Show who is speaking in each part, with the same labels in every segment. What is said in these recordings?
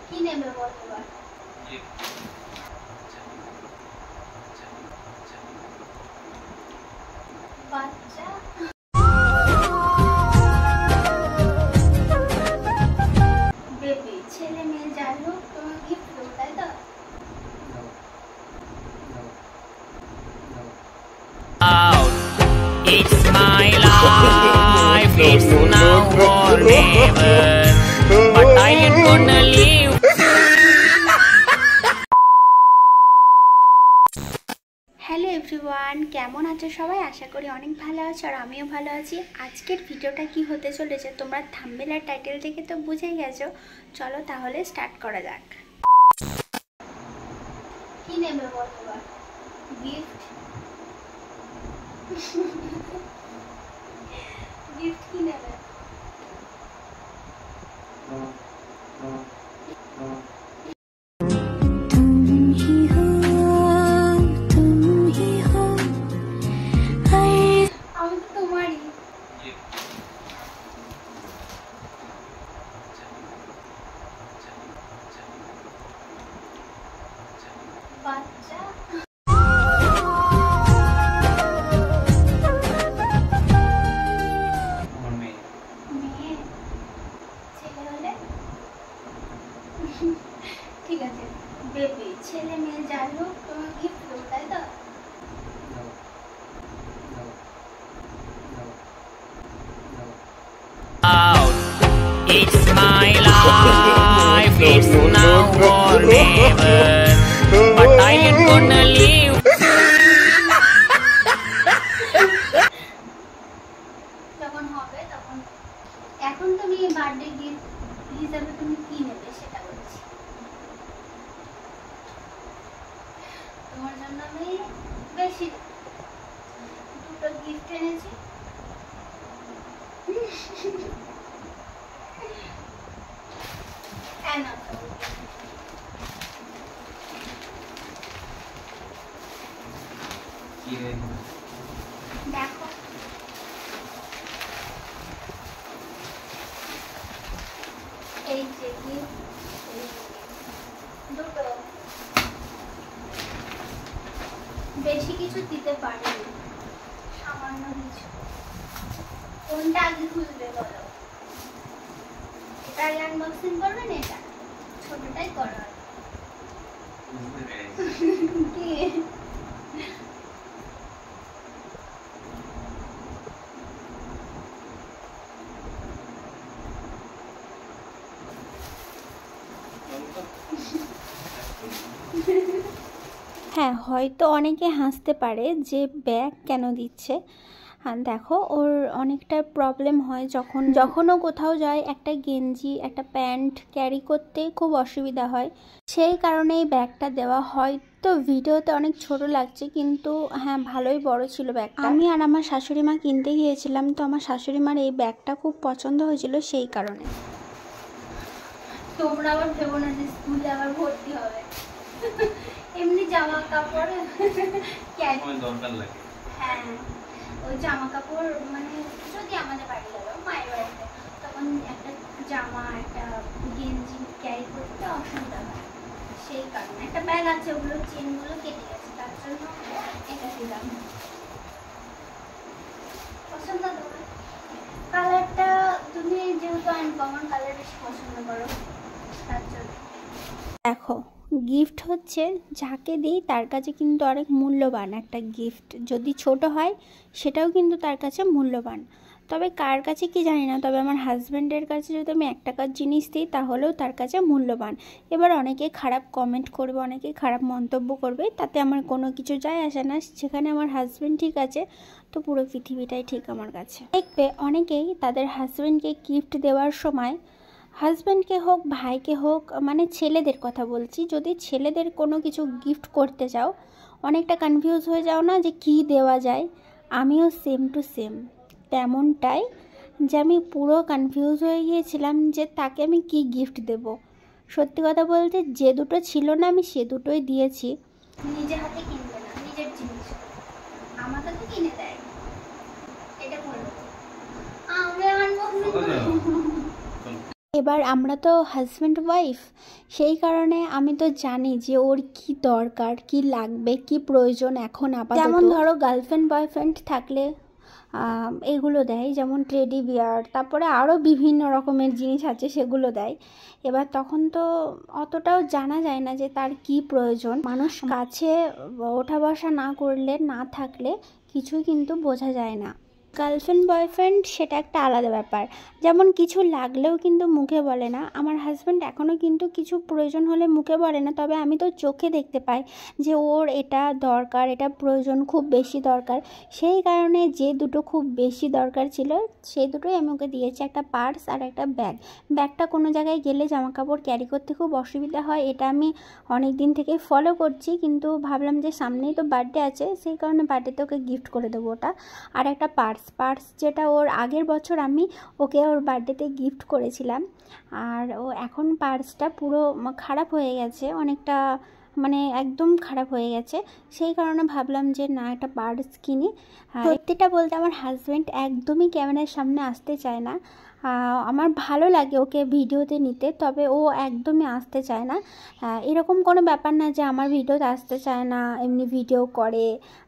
Speaker 1: কি নেবে বল এবার? বাচ্চা বেবি ছেলে মেয়ে যাই হোক তোমার গিফট দেবো তাই তো?
Speaker 2: It's my life, it's now or never, but I ain't gonna leave.
Speaker 1: Hello everyone, কেমন আছো সবাই? আশা করি অনেক ভালো আছো আর আমিও ভালো আছি। আজকের ভিডিওটা কি হতে চলেছে তোমরা থাম্বনেল আর টাইটেল থেকে তো বুঝেই গেছো। চলো তাহলে স্টার্ট করা যাক। কি নেবে বল এবার? গিফট গিফট কি নেবে? বাচ্চা মেয়ে ছেলে হলে ঠিক আছে। বেবি ছেলে মেয়ে যাই হোক তোমার গিফট দেবো তাই তো?
Speaker 2: It's my life, it's now or never, but I ain't gonna leave.
Speaker 1: যখন হবে তখন, এখন তুমি বার্থডে গিফট হিসাবে তুমি কি নেবে সেটা বলছি। তোমার জন্য আমি বেশি দুটো গিফট এনেছি। দেখো এই যে দুটো, বেশি কিছু দিতে পারিনি, সামান্য কিছু। কোনটা আগে খুলবে বলো? এটা আনবক্সিং করবে না, এটা ছোটটাই করো। কি হ্যাঁ, হয়তো অনেকে হাসতে পারে যে ব্যাগ কেন দিচ্ছে। দেখো ওর অনেকটা প্রবলেম হয় যখন ও কোথাও যায়, একটা গেঞ্জি একটা প্যান্ট ক্যারি করতে খুব অসুবিধা হয়, সেই কারণে এই ব্যাগটা দেওয়া। হয়তো ভিডিওতে অনেক ছোট লাগছে কিন্তু হ্যাঁ ভালোই বড় ছিল ব্যাগটা। আমি আর আমার শাশুড়ি মা কিনতে গিয়েছিলাম, তো আমার শাশুড়ি মার এই ব্যাগটা খুব পছন্দ হয়েছিল সেই কারণে। তোমরা আবার ভেবো না যে স্কুলে আবার ভর্তি হবে, এমনি জামা কাপড় দরকার লাগে। হ্যাঁ ওই জামা কাপড় মানে যদি আমাদের বাড়ি যাবে মায়ের বাড়িতে, তখন একটা জামা একটা গেঞ্জি ক্যারি করতে অসুবিধা হয়, সেই কারণে। একটা ব্যাগ আছে, ওগুলো চেনগুলো কেটে গেছে, তার জন্য এটা দিলাম। পছন্দ তোমার কালারটা, তুমি যেহেতু আনকমন কালার বেশি পছন্দ করো তার জন্য। দেখো গিফট হচ্ছে যাকে দিই তার কাছে কিন্তু অনেক মূল্যবান একটা গিফট। যদি ছোট হয় সেটাও কিন্তু তার কাছে মূল্যবান, তবে কার কাছে কি জানি না, তবে আমার হাজব্যান্ডের কাছে যদি আমি 1 টাকার জিনিস দিই তাহলেও তার কাছে মূল্যবান। এবার অনেকে খারাপ কমেন্ট করবে, অনেকে খারাপ মন্তব্য করবে, তাতে আমার কোনো কিছু যায় আসে না। সেখানে আমার হাজব্যান্ড ঠিক আছে তো পুরো পৃথিবীটাই ঠিক আমার কাছে। দেখবে অনেকেই তাদের হাজব্যান্ডকে গিফট দেওয়ার সময়, হাজব্যান্ডকে হোক ভাইকে হোক, মানে ছেলেদের কথা বলছি, যদি ছেলেদের কোনো কিছু গিফট করতে চাও অনেকটা কনফিউজ হয়ে যাও না যে কি দেওয়া যায়। আমিও সেম টু সেম তেমনটাই, যে আমি পুরো কনফিউজ হয়ে গিয়েছিলাম যে তাকে আমি কি গিফট দেব। সত্যি কথা বলতে যে দুটো ছিল না আমি সে দুটোই দিয়েছি। নিজে হাতে কিনবে না নিজের জিনিস, আমাকে তো কিনে দেয়, এটা বলো। আমরা আনবক্সিং এবার আমরা তো হাজব্যান্ড ওয়াইফ, সেই কারণে আমি তো জানি যে ওর কি দরকার, কি লাগবে, কি প্রয়োজন এখন আপাতত। যেমন ধরো গার্লফ্রেন্ড বয়ফ্রেন্ড থাকলে এগুলো দেয়, যেমন টেডি বিয়ার, তারপরে আরও বিভিন্ন রকমের জিনিস আছে সেগুলো দেয়। এবার তখন তো অতটাও জানা যায় না যে তার কি প্রয়োজন। মানুষ কাছে ওঠা বসা না করলে, না থাকলে কিছুই কিন্তু বোঝা যায় না। গার্লফ্রেন্ড বয়ফ্রেন্ড সেটা একটা আলাদা ব্যাপার, যেমন কিছু লাগলেও কিন্তু মুখে বলে না। আমার হাজব্যান্ড এখনও কিন্তু কিছু প্রয়োজন হলে মুখে বলে না, তবে আমি তো চোখে দেখতে পাই যে ওর এটা দরকার, এটা প্রয়োজন, খুব বেশি দরকার। সেই কারণে যে দুটো খুব বেশি দরকার ছিল সেই দুটোই আমি ওকে দিয়েছি, একটা পার্স আর একটা ব্যাগ। ব্যাগটা কোনো জায়গায় গেলে জামা কাপড় ক্যারি করতে খুব অসুবিধা হয়, এটা আমি অনেক দিন থেকে ফলো করছি, কিন্তু ভাবলাম যে সামনেই তো বার্থডে আছে, সেই কারণে বার্থডেতে ওকে গিফট করে দেবো ওটা। আর একটা পার্স যেটা ওর আগের বছর আমি ওকে ওর বার্থডেতে গিফট করেছিলাম, আর ও এখন পার্সটা পুরো খারাপ হয়ে গেছে, অনেকটা মানে একদম খারাপ হয়ে গেছে। সেই কারণে ভাবলাম যে না, একটা পার্স কিনি। সত্যিটা বলতে আমার হাজব্যান্ড একদমই ক্যামেরার সামনে আসতে চায় না। আমার ভালো লাগে ওকে ভিডিওতে নিতে, তবে ও একদমই আসতে চায় না। এরকম কোনো ব্যাপার না যে আমার ভিডিওতে আসতে চায় না, এমনি ভিডিও করে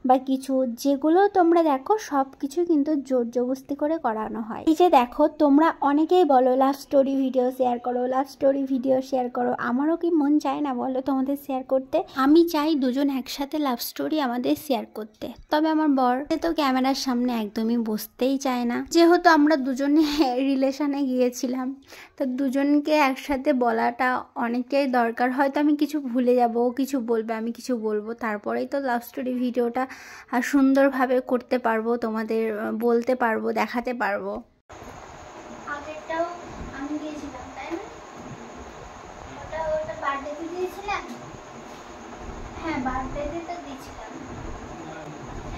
Speaker 1: বা কিছু। যেগুলো তোমরা দেখো সব কিছু কিন্তু জোর জবরদস্তি করে করানো হয়। এই যে দেখো, তোমরা অনেকেই বলো লাভ স্টোরি ভিডিও শেয়ার করো, লাভ স্টোরি ভিডিও শেয়ার করো। আমারও কি মন চায় না বলো তোমাদের শেয়ার করতে? আমি চাই দুজন একসাথে লাভ স্টোরি আমাদের শেয়ার করতে, তবে আমার বর তো ক্যামেরার সামনে একদমই বসতেই চায় না। যেহেতু আমরা দুজনে রিলেশনে গিয়েছিলাম, তো দুজনকে একসাথে বলাটা অনেকটাই দরকার। হয়তো আমি কিছু ভুলে যাব, ও কিছু বলবে, আমি কিছু বলবো, তারপরেই তো লাভ স্টোরি ভিডিওটা সুন্দরভাবে করতে পারবো, তোমাদের বলতে পারবো, দেখাতে পারবো। আগেরটাও আমি দিয়েছিলাম, তাই না? ওটা বার্থডেতে দিয়েছিলাম। হ্যাঁ, বার্থডেতে তো দিয়েছিলাম।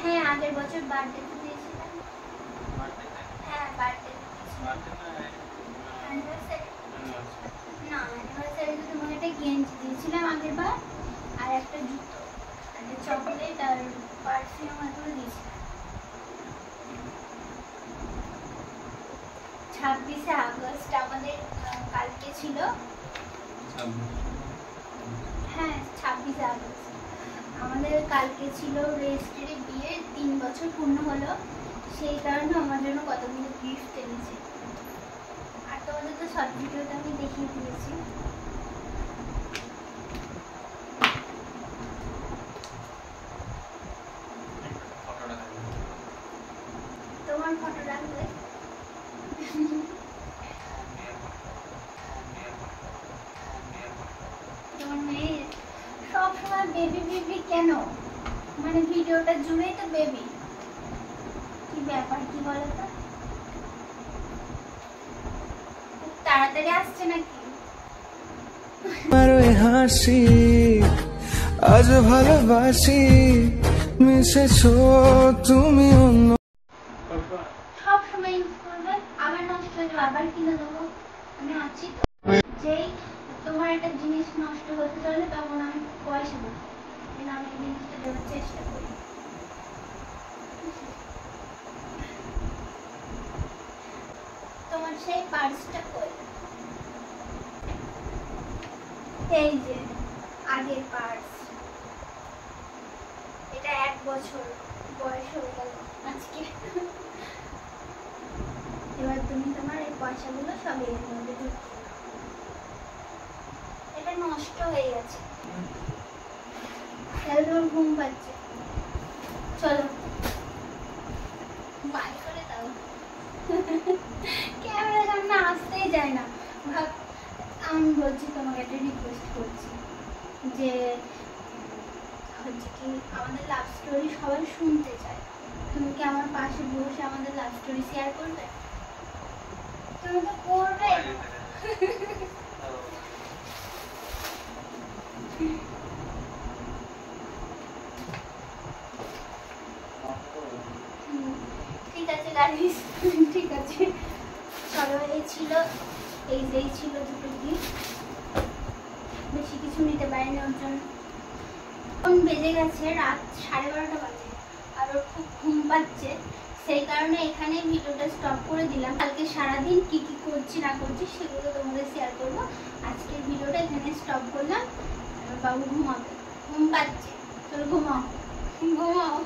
Speaker 1: হ্যাঁ, আগের বছর বার্থডেতে দিয়েছিলাম। হ্যাঁ, বার্থডে তোমাকে একটা গেঞ্জি দিয়েছিলাম আগের বার, আর একটা জুতো, একটা চকলেট আর পারফিউম এগুলো দিয়েছিলাম। 26শে আগস্ট আমাদের কালকে ছিল। হ্যাঁ, 26শে আগস্ট আমাদের কালকে ছিল রেজিস্ট্রি বিয়ে, 3 বছর পূর্ণ হলো। সেই কারণে আমার জন্য কতগুলো গিফট এনেছে, আর তোমাদের তো শর্ট ভিডিওটা আমি দেখিয়ে দিয়েছি। তোমার ফটো রাখবে? তোমার মেয়ে সবসময় বেবি বেবি কেন? মানে ভিডিওটা জুড়েই তো বেবি, কি ব্যাপার কি বলো তো? তাড়াতাড়ি আসছে নাকি?
Speaker 3: আমারই হাসি আজ ভালোবাসি, মিশেছো তুমি অন্য।
Speaker 1: সবসময় ইউজ করবে, আবার নষ্ট হয়ে যাবে, আবার কিনে দেবো, আমি আছি তো। যেই তোমার একটা জিনিস নষ্ট হতে চলে তখন আমি পয়সা দেবো, আমি এই জিনিসটা দেওয়ার চেষ্টা করি। তোমার সেই পার্সটা কই? এই যে আগের পার্স, এটা 1 বছর বয়স হয়ে গেল আজকে। এবার তুমি তোমার এই পয়সাগুলো সব এর মধ্যে ঢুকিয়ে দাও। এটা নষ্ট হয়ে গেছে, তাহলে তোমার ঘুম পাচ্ছে। চলো বাই করে দাও। ক্যামেরার সামনে আসতেই যায় না। আমি বলছি, তোমাকে একটা রিকোয়েস্ট করছি যে হচ্ছে কি, আমাদের লাভ স্টোরি সবাই শুনতে চায়, তুমি কি আমার পাশে বসে আমাদের লাভ স্টোরি শেয়ার করবে? তুমি তো করবে। ঠিক আছে গাইস, ঠিক আছে চলো। এই ছিল দুটো গিফট, বেশি কিছু নিতে পারিনি ওর জন্য। এখন বেজে গেছে রাত 12:30 বাজে, আর ওর খুব ঘুম পাচ্ছে, সেই কারণে এখানে ভিডিওটা স্টপ করে দিলাম। কালকে সারাদিন কি কি করছি না করছি সেগুলো তোমাদের শেয়ার করবো। আজকের ভিডিওটা এখানে স্টপ করলাম। বাবু ঘুমাবে, ঘুম পাচ্ছে, চলো ঘুমাও ঘুমাও।